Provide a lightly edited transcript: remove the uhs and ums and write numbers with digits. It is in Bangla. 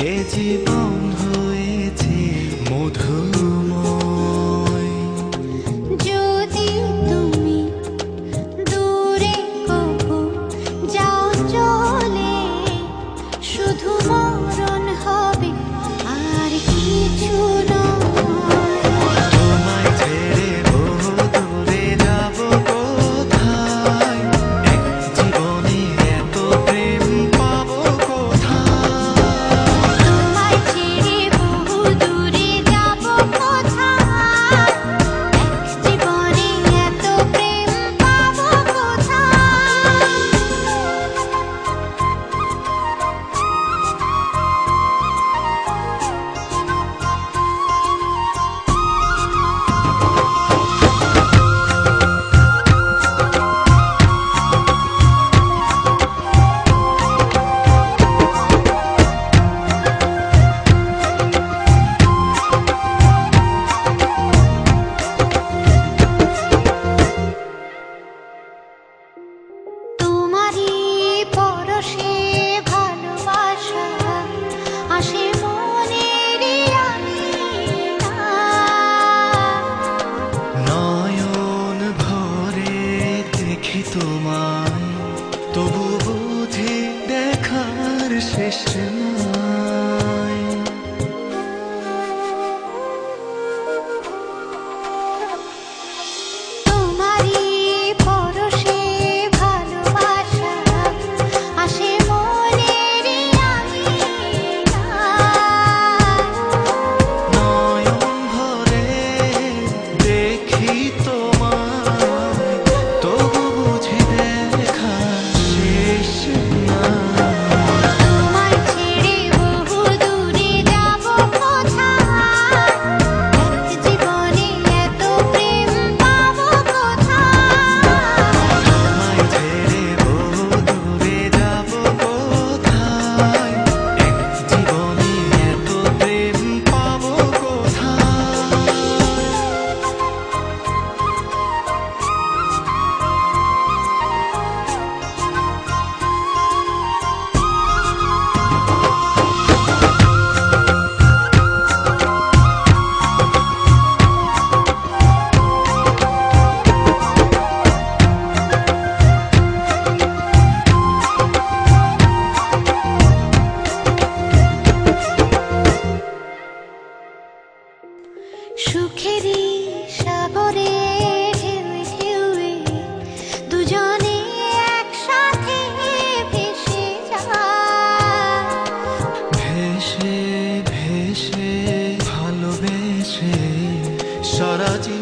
এ জীবন হয়েছে মধুময়। যদি তুমি দূরে কবু যাও চলে, শুধু মরণ হবে আর কিছু নয়। তোমায় ছেড়ে বহু দূরে যাব কোথায়, এক জীবনে এত প্রেম পাবো কোথায়। তোমায় ছেড়ে বহু দূরে যাব কোথায়, এক জীবনে এত প্রেম পাবো কোথায়। তোমারই পরশে ভালোবাসা আসে মনের আঙিনায়। নয়ন ভরে দেখি তোমায়, তবু বুঝি দেখার শেষ নাই। তোমারই পরশে ভালোবাসা আসে মনের আঙিনায়। নয়ন ভরে দেখি তোমায়, তবু বুঝি দেখার শেষ নাই। তোমায় ছেড়ে বহু দূরে যাব কোথায়, এক জীবনে এত প্রেম পাবো কোথায়। তোমায় ছেড়ে বহু দূরে যাব কোথায়, এক জীবনে এত প্রেম পাবো কোথায়। সুখেরই সাগরে ঢেউয়ে ঢেউয়ে দুজনে একসাথে ভেসে যায়। ভেসে ভেসে ভালোবেসে সারা জীবন